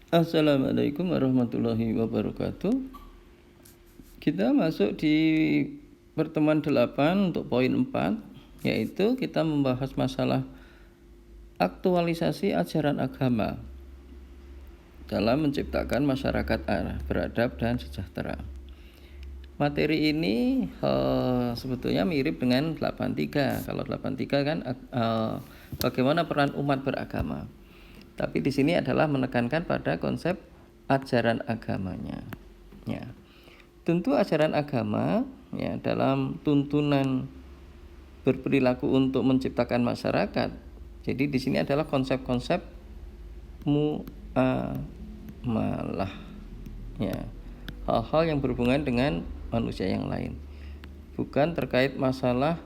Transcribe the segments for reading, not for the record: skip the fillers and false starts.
Assalamualaikum warahmatullahi wabarakatuh. Kita masuk di pertemuan 8 untuk poin 4, yaitu kita membahas masalah aktualisasi ajaran agama dalam menciptakan masyarakat beradab dan sejahtera. Materi ini sebetulnya mirip dengan 8.3. Kalau 8.3 kan bagaimana peran umat beragama. Tapi di sini adalah menekankan pada konsep ajaran agamanya. Ya. Tentu ajaran agama ya dalam tuntunan berperilaku untuk menciptakan masyarakat. Jadi di sini adalah konsep-konsep muamalah. Ya. Hal-hal yang berhubungan dengan manusia yang lain. Bukan terkait masalah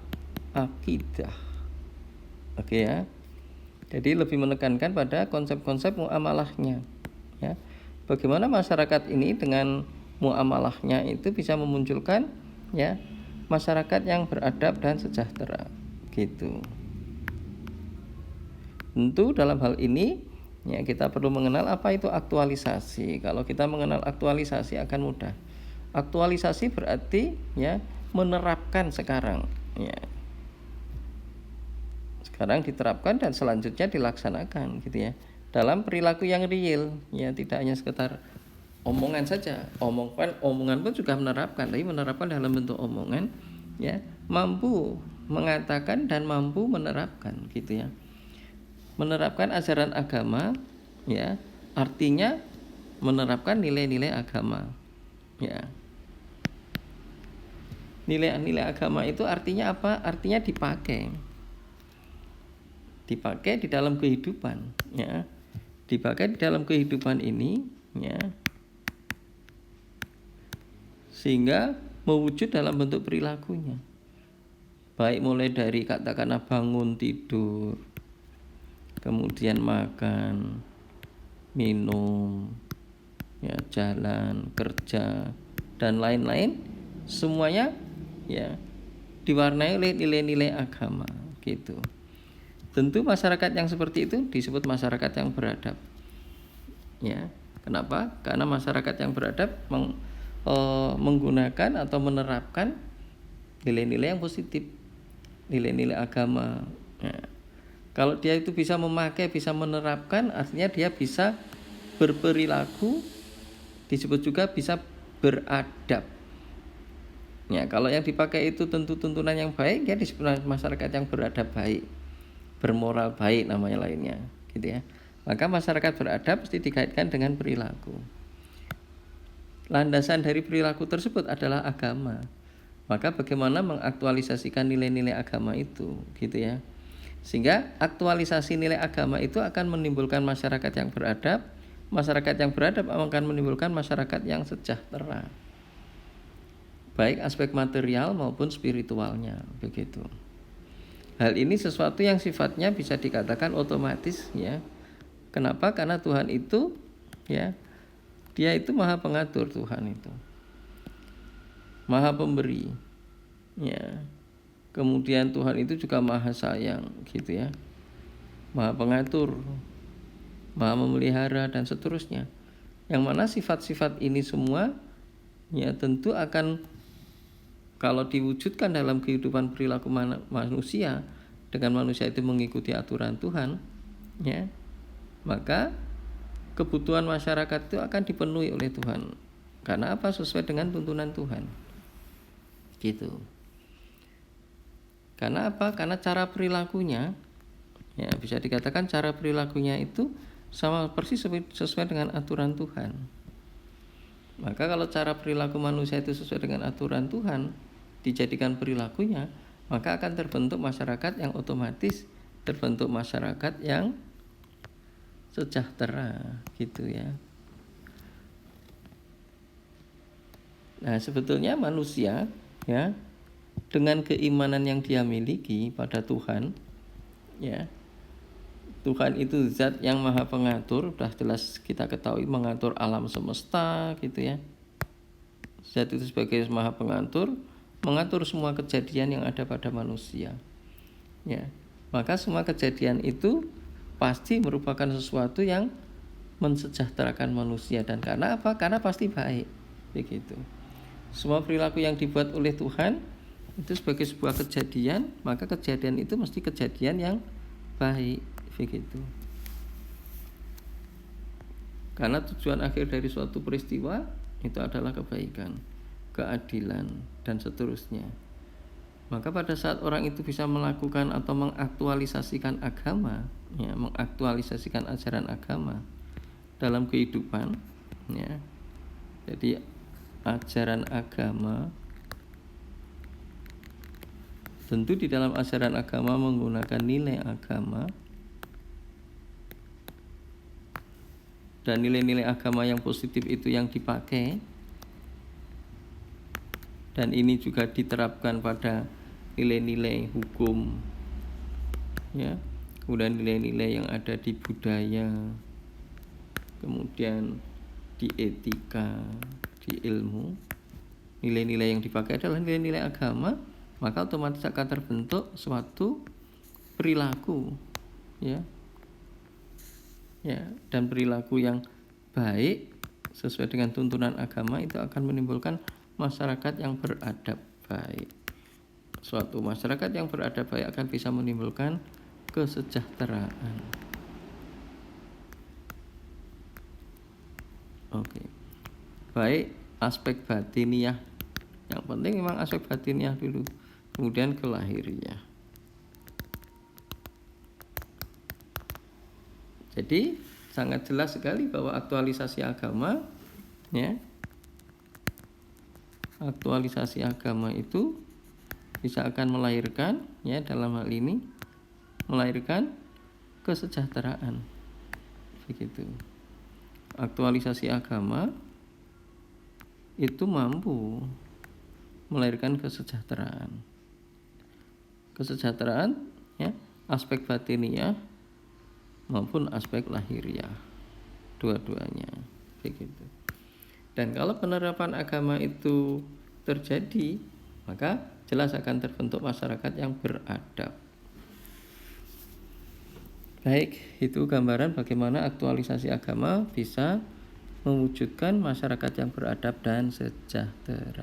akidah. Oke ya. Jadi lebih menekankan pada konsep-konsep muamalahnya, ya. Bagaimana masyarakat ini dengan muamalahnya itu bisa memunculkan ya masyarakat yang beradab dan sejahtera, gitu. Tentu dalam hal ini ya kita perlu mengenal apa itu aktualisasi. Kalau kita mengenal aktualisasi akan mudah. Aktualisasi berarti ya menerapkan sekarang, ya. Sekarang diterapkan dan selanjutnya dilaksanakan gitu ya dalam perilaku yang real ya, tidak hanya sekedar omongan saja. Omongan pun juga menerapkan, tapi menerapkan dalam bentuk omongan ya, mampu mengatakan dan mampu menerapkan gitu ya. Menerapkan ajaran agama ya artinya menerapkan nilai-nilai agama ya. Nilai-nilai agama itu artinya apa? Artinya dipakai di dalam kehidupan ya, dipakai di dalam kehidupan ini ya, sehingga mewujud dalam bentuk perilakunya, baik mulai dari katakanlah bangun tidur, kemudian makan, minum ya, jalan, kerja dan lain-lain, semuanya ya diwarnai oleh nilai-nilai agama gitu. Tentu masyarakat yang seperti itu disebut masyarakat yang beradab. Ya, kenapa? Karena masyarakat yang beradab menggunakan atau menerapkan nilai-nilai yang positif, nilai-nilai agama. Ya. Kalau dia itu bisa memakai, bisa menerapkan, artinya dia bisa berperilaku, disebut juga bisa beradab. Ya, kalau yang dipakai itu tentu tuntunan yang baik, dia disebut masyarakat yang beradab baik, bermoral baik namanya lainnya gitu ya. Maka masyarakat beradab mesti dikaitkan dengan perilaku. Landasan dari perilaku tersebut adalah agama. Maka bagaimana mengaktualisasikan nilai-nilai agama itu gitu ya. Sehingga aktualisasi nilai agama itu akan menimbulkan masyarakat yang beradab. Masyarakat yang beradab akan menimbulkan masyarakat yang sejahtera, baik aspek material maupun spiritualnya begitu. Hal ini sesuatu yang sifatnya bisa dikatakan otomatis ya. Kenapa? Karena Tuhan itu ya, dia itu maha pengatur. Tuhan itu maha pemberi ya. Kemudian Tuhan itu juga maha sayang gitu ya, maha pengatur, maha memelihara dan seterusnya. Yang mana sifat-sifat ini semua ya tentu akan, kalau diwujudkan dalam kehidupan perilaku manusia, dengan manusia itu mengikuti aturan Tuhan ya, maka kebutuhan masyarakat itu akan dipenuhi oleh Tuhan. Karena apa? Sesuai dengan tuntunan Tuhan gitu. Karena apa? Karena cara perilakunya ya, bisa dikatakan cara perilakunya itu sama persis sesuai dengan aturan Tuhan. Maka kalau cara perilaku manusia itu sesuai dengan aturan Tuhan, dijadikan perilakunya, maka akan terbentuk masyarakat yang otomatis terbentuk masyarakat yang sejahtera gitu ya. Nah, sebetulnya manusia ya dengan keimanan yang dia miliki pada Tuhan ya. Tuhan itu zat yang maha pengatur, sudah jelas kita ketahui, mengatur alam semesta gitu ya. Zat itu sebagai maha pengatur, mengatur semua kejadian yang ada pada manusia ya. Maka semua kejadian itu pasti merupakan sesuatu yang mensejahterakan manusia. Dan karena apa? Karena pasti baik, begitu. Semua perilaku yang dibuat oleh Tuhan itu sebagai sebuah kejadian, maka kejadian itu mesti kejadian yang baik, begitu. Karena tujuan akhir dari suatu peristiwa itu adalah kebaikan, keadilan, dan seterusnya. Maka pada saat orang itu bisa melakukan atau mengaktualisasikan agama, ya, mengaktualisasikan ajaran agama dalam kehidupan, ya. Jadi ajaran agama, tentu di dalam ajaran agama menggunakan nilai agama, dan nilai-nilai agama yang positif itu yang dipakai, dan ini juga diterapkan pada nilai-nilai hukum, ya, kemudian nilai-nilai yang ada di budaya, kemudian di etika, di ilmu. Nilai-nilai yang dipakai adalah nilai-nilai agama, maka otomatis akan terbentuk suatu perilaku, ya, dan perilaku yang baik sesuai dengan tuntunan agama itu akan menimbulkan masyarakat yang beradab baik. Suatu masyarakat yang beradab baik akan bisa menimbulkan kesejahteraan. Oke. Baik, aspek batiniah. Yang penting memang aspek batiniah dulu, kemudian ke lahiriah. Jadi sangat jelas sekali bahwa aktualisasi agama, ya, aktualisasi agama itu bisa akan melahirkan, ya, dalam hal ini melahirkan kesejahteraan, begitu. Aktualisasi agama itu mampu melahirkan kesejahteraan, ya, aspek batiniah maupun aspek lahiriah, dua-duanya, begitu. Dan kalau penerapan agama itu terjadi, maka jelas akan terbentuk masyarakat yang beradab. Baik, itu gambaran bagaimana aktualisasi agama bisa mewujudkan masyarakat yang beradab dan sejahtera.